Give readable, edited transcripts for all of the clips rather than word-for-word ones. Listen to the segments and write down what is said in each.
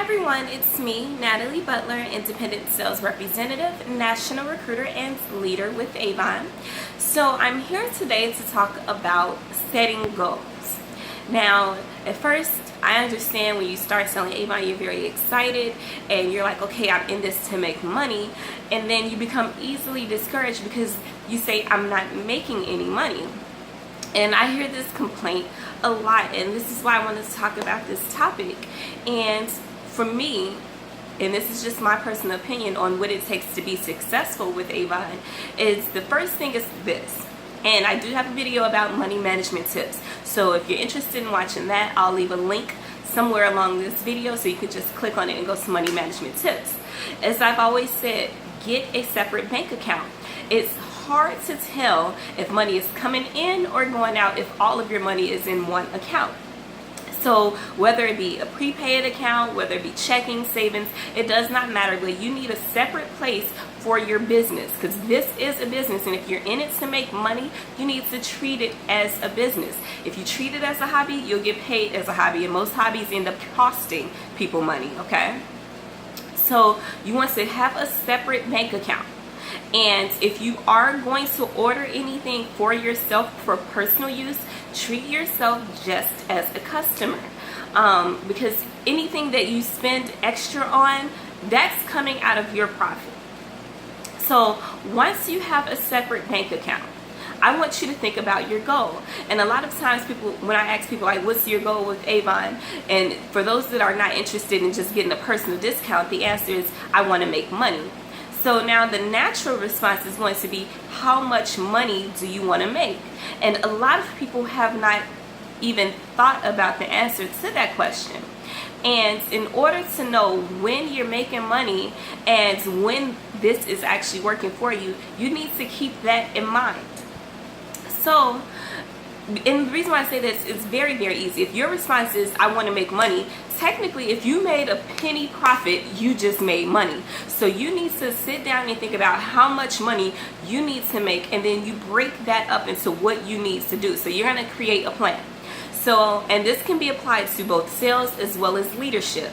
everyone, it's me, Natalie Butler, Independent Sales Representative, National Recruiter, and Leader with Avon. So I'm here today to talk about setting goals. Now, at first, I understand when you start selling Avon, you're very excited and you're like, okay, I'm in this to make money. And then you become easily discouraged because you say, I'm not making any money. And I hear this complaint a lot, and this is why I wanted to talk about this topic. And for me, and this is just my personal opinion on what it takes to be successful with Avon, is the first thing is this. And I do have a video about money management tips. So if you're interested in watching that, I'll leave a link somewhere along this video so you can just click on it and go to money management tips. As I've always said, get a separate bank account. It's hard to tell if money is coming in or going out if all of your money is in one account. So whether it be a prepaid account, whether it be checking, savings, it does not matter, but you need a separate place for your business, because this is a business, and if you're in it to make money, you need to treat it as a business. If you treat it as a hobby, you'll get paid as a hobby, and most hobbies end up costing people money, okay? So you want to have a separate bank account. And if you are going to order anything for yourself for personal use, treat yourself just as a customer, because anything that you spend extra on, that's coming out of your profit. So once you have a separate bank account, I want you to think about your goal. And a lot of times people, when I ask people like, what's your goal with Avon? And for those that are not interested in just getting a personal discount, the answer is, I want to make money. So now the natural response is going to be, how much money do you want to make? And a lot of people have not even thought about the answer to that question. And in order to know when you're making money and when this is actually working for you, you need to keep that in mind. So, and the reason why I say this is very, very easy. If your response is, I want to make money, technically, if you made a penny profit, you just made money. So you need to sit down and think about how much money you need to make, and then you break that up into what you need to do. So you're going to create a plan. So, and this can be applied to both sales as well as leadership.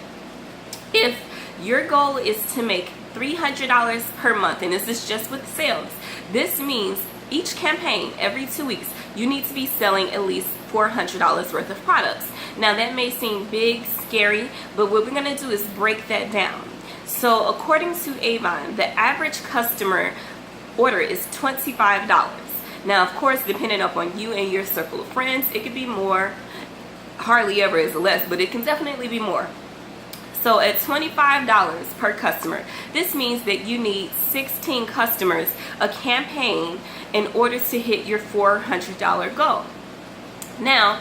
If your goal is to make $300 per month, and this is just with sales, this means each campaign, every 2 weeks, you need to be selling at least $400 worth of products. Now that may seem big, scary, but what we're going to do is break that down. So according to Avon, the average customer order is $25. Now, of course, depending upon you and your circle of friends, it could be more. Hardly ever is less, but it can definitely be more. So at $25 per customer, this means that you need 16 customers a campaign in order to hit your $400 goal. Now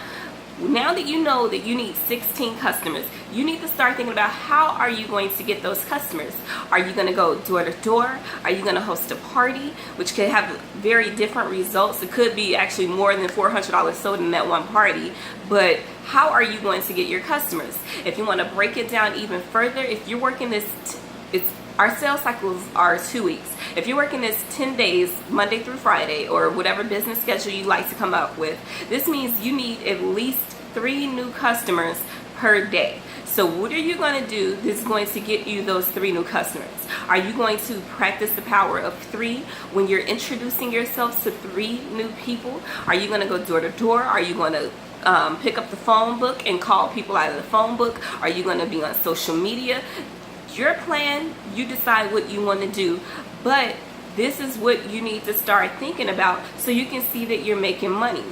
that you know that you need 16 customers, you need to start thinking about, how are you going to get those customers? Are you going to go door to door? Are you going to host a party, which could have very different results? It could be actually more than $400 sold in that one party, but how are you going to get your customers? If you want to break it down even further, if you're working this, our sales cycles are 2 weeks. If you're working this 10 days, Monday through Friday, or whatever business schedule you like to come up with, this means you need at least 3 new customers per day. So what are you going to do that's going to get you those 3 new customers? Are you going to practice the power of 3 when you're introducing yourself to 3 new people? Are you going to go door to door? Are you going to pick up the phone book and call people out of the phone book? Are you going to be on social media? Your plan, you decide what you want to do, but this is what you need to start thinking about so you can see that you're making money.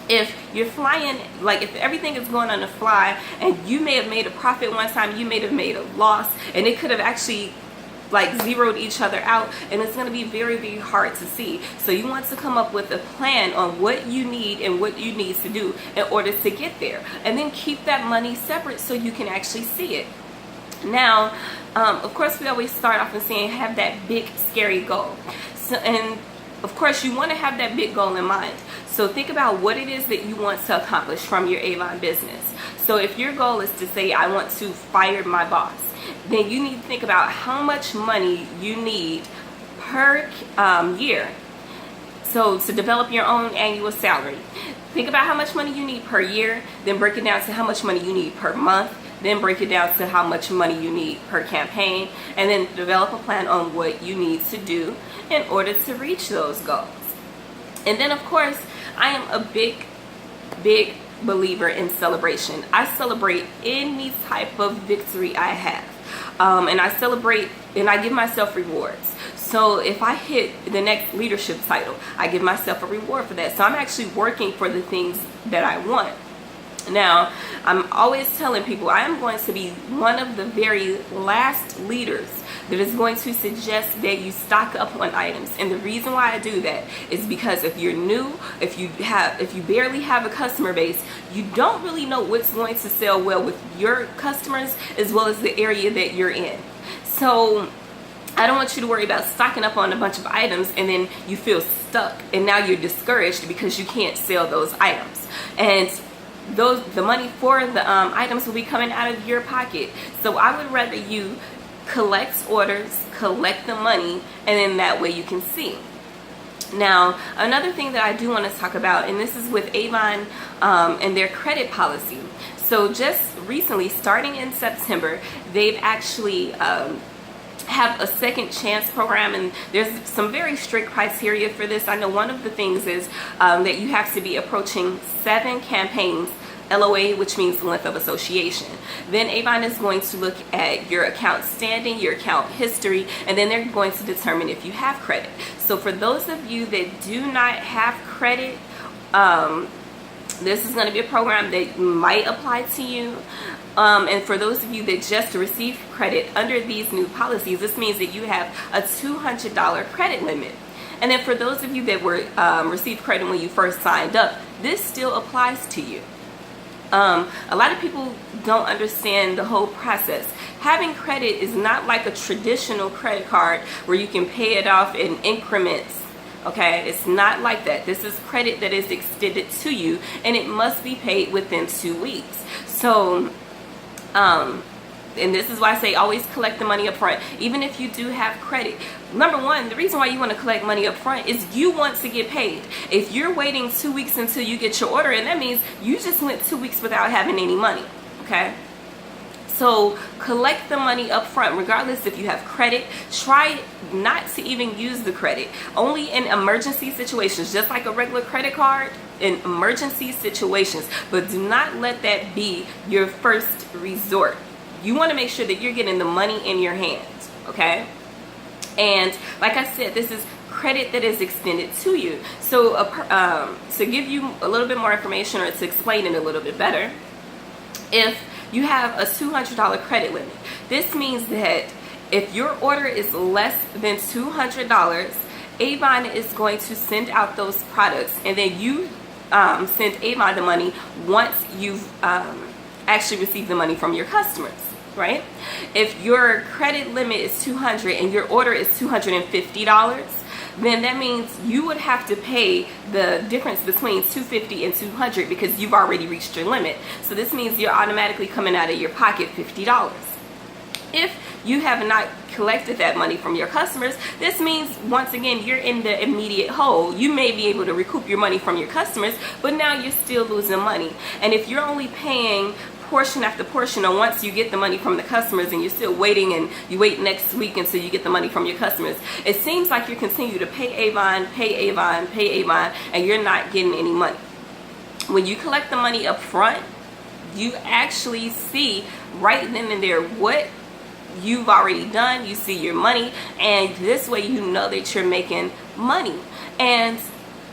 If you're flying, like if everything is going on the fly and you may have made a profit one time, you may have made a loss, and it could have actually like zeroed each other out, and it's going to be very, very hard to see. So you want to come up with a plan on what you need and what you need to do in order to get there, and then keep that money separate so you can actually see it. Now, of course, we always start off and saying, have that big, scary goal. So, and of course, you want to have that big goal in mind. So think about what it is that you want to accomplish from your Avon business. So if your goal is to say, I want to fire my boss, then you need to think about how much money you need per year. So to develop your own annual salary, think about how much money you need per year, then break it down to how much money you need per month, then break it down to how much money you need per campaign, and then develop a plan on what you need to do in order to reach those goals. And then of course, I am a big believer in celebration. I celebrate any type of victory I have. And I celebrate and I give myself rewards. So if I hit the next leadership title, I give myself a reward for that. So I'm actually working for the things that I want. Now, I'm always telling people I am going to be one of the very last leaders that is going to suggest that you stock up on items. And the reason why I do that is because if you're new, if you barely have a customer base, you don't really know what's going to sell well with your customers as well as the area that you're in. So I don't want you to worry about stocking up on a bunch of items and then you feel stuck and now you're discouraged because you can't sell those items. And the money for the items will be coming out of your pocket. So I would rather you collect orders, collect the money, and then that way you can see. Now, another thing that I do want to talk about, and this is with Avon and their credit policy. So just recently, starting in September, they've actually have a second chance program, and there's some very strict criteria for this. I know one of the things is that you have to be approaching 7 campaigns LOA, which means length of association. Then Avon is going to look at your account standing, your account history, and then they're going to determine if you have credit. So for those of you that do not have credit, this is going to be a program that might apply to you. And for those of you that just received credit under these new policies, this means that you have a $200 credit limit. And then for those of you that were received credit when you first signed up, this still applies to you. A lot of people don't understand the whole process. Having credit is not like a traditional credit card where you can pay it off in increments. Okay, it's not like that. This is credit that is extended to you, and it must be paid within 2 weeks. So, and this is why I say always collect the money up front, even if you do have credit. Number one, the reason why you want to collect money up front is you want to get paid. If you're waiting 2 weeks until you get your order, and that means you just went 2 weeks without having any money. Okay? So collect the money up front, regardless if you have credit. Try not to even use the credit. Only in emergency situations, just like a regular credit card, in emergency situations. But do not let that be your first resort. You want to make sure that you're getting the money in your hands, okay? And like I said, this is credit that is extended to you. So to give you a little bit more information, or to explain it a little bit better, if you have a $200 credit limit, this means that if your order is less than $200, Avon is going to send out those products, and then you send Avon the money once you've actually received the money from your customers. Right? If your credit limit is $200 and your order is $250, then that means you would have to pay the difference between $250 and $200 because you've already reached your limit. So this means you're automatically coming out of your pocket $50. If you have not collected that money from your customers, this means once again you're in the immediate hole. You may be able to recoup your money from your customers, but now you're still losing money. And if you're only paying portion after portion, or once you get the money from the customers and you're still waiting, and you wait next week until you get the money from your customers, it seems like you continue to pay Avon, and you're not getting any money. When you collect the money up front, you actually see right then and there what you've already done. You see your money, and this way you know that you're making money. And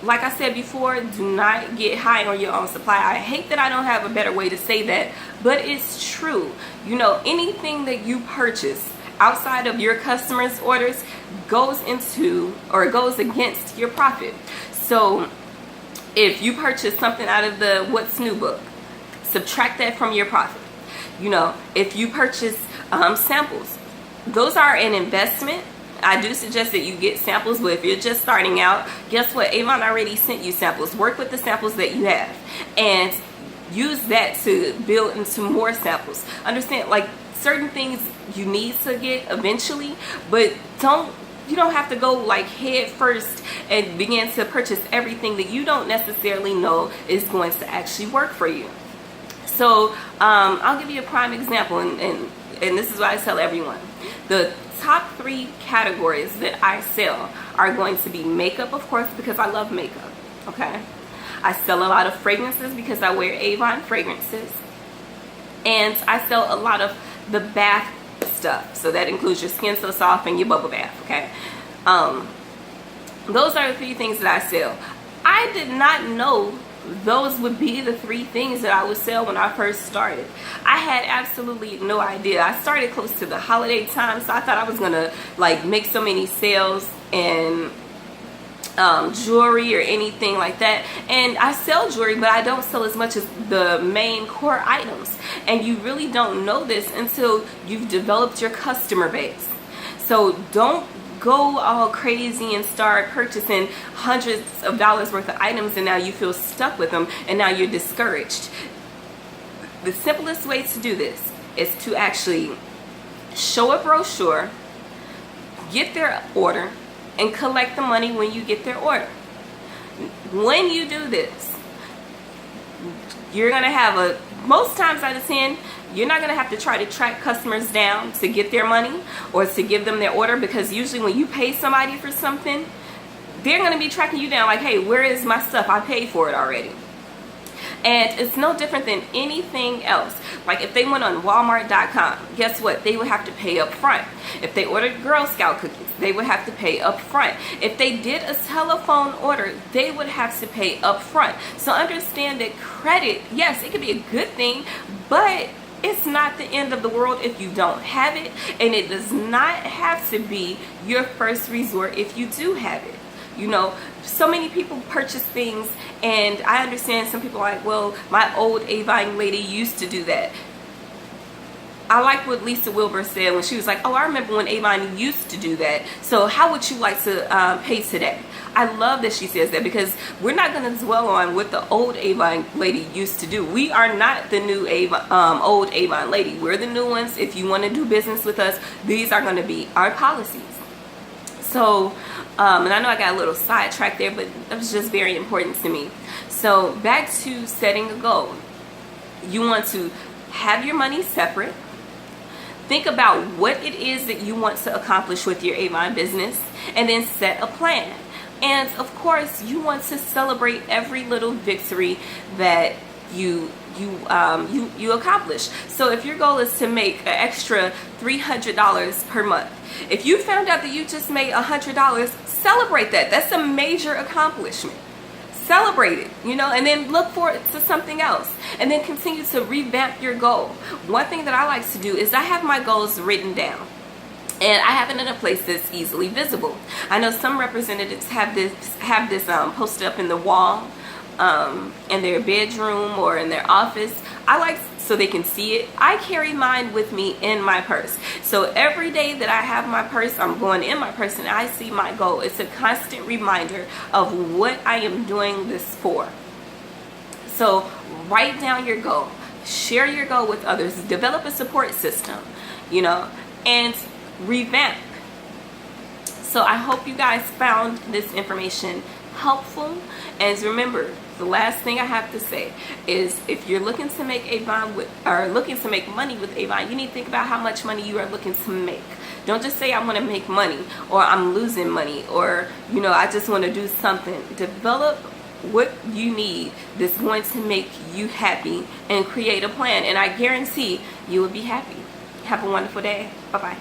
like I said before, do not get high on your own supply. I hate that I don't have a better way to say that, but it's true. You know, anything that you purchase outside of your customers' orders goes into, or goes against, your profit. So if you purchase something out of the What's New book, subtract that from your profit. You know, if you purchase samples, those are an investment. I do suggest that you get samples, but if you're just starting out, guess what? Avon already sent you samples. Work with the samples that you have and use that to build into more samples. Understand, like, certain things you need to get eventually, but you don't have to go like head first and begin to purchase everything that you don't necessarily know is going to actually work for you. So I'll give you a prime example, and this is what I tell everyone. The top 3 categories that I sell are going to be makeup, of course, because I love makeup, okay? I sell a lot of fragrances because I wear Avon fragrances. And I sell a lot of the bath stuff. So that includes your Skin So Soft and your bubble bath, okay? Those are the 3 things that I sell. I did not know those would be the 3 things that I would sell when I first started. I had absolutely no idea. I started close to the holiday time, so I thought I was gonna like make so many sales in jewelry or anything like that. And I sell jewelry, but I don't sell as much as the main core items. And you really don't know this until you've developed your customer base. So don't go all crazy and start purchasing hundreds of dollars worth of items, and now you feel stuck with them, and now you're discouraged. The simplest way to do this is to actually show a brochure, get their order, and collect the money when you get their order. When you do this, you're gonna have most times out of 10, you're not gonna have to try to track customers down to get their money or to give them their order, because usually when you pay somebody for something, they're gonna be tracking you down like, hey, where is my stuff? I paid for it already. And it's no different than anything else. Like if they went on Walmart.com, guess what? They would have to pay up front. If they ordered Girl Scout cookies, they would have to pay up front. If they did a telephone order, they would have to pay up front. So understand that credit, yes, it could be a good thing, but it's not the end of the world if you don't have it. And it does not have to be your first resort if you do have it. You know, so many people purchase things, and I understand some people are like, well, my old Avon lady used to do that. I like what Lisa Wilbur said when she was like, oh, I remember when Avon used to do that. So how would you like to pay today? I love that she says that, because we're not going to dwell on what the old Avon lady used to do. We are not the new old Avon lady. We're the new ones. If you want to do business with us, these are going to be our policies. So, and I know I got a little sidetracked there, but that was just very important to me. So back to setting a goal. You want to have your money separate. Think about what it is that you want to accomplish with your Avon business, and then set a plan. And of course, you want to celebrate every little victory that you accomplish. So if your goal is to make an extra $300 per month, if you found out that you just made $100, celebrate that. That's a major accomplishment. Celebrate it, you know, and then look forward to something else, and then continue to revamp your goal. One thing that I like to do is I have my goals written down, and I have it in a place that's easily visible. I know some representatives have this posted up in the wall, in their bedroom or in their office. I like so they can see it. I carry mine with me in my purse. So every day that I have my purse, I'm going in my purse and I see my goal. It's a constant reminder of what I am doing this for. So write down your goal. Share your goal with others. Develop a support system, you know, and revamp. So I hope you guys found this information helpful. And remember, the last thing I have to say is, if you're looking to make looking to make money with Avon, you need to think about how much money you are looking to make. Don't just say I want to make money, or I'm losing money, or, you know, I just want to do something. Develop what you need that's going to make you happy, and create a plan, and I guarantee you will be happy. Have a wonderful day. Bye-bye.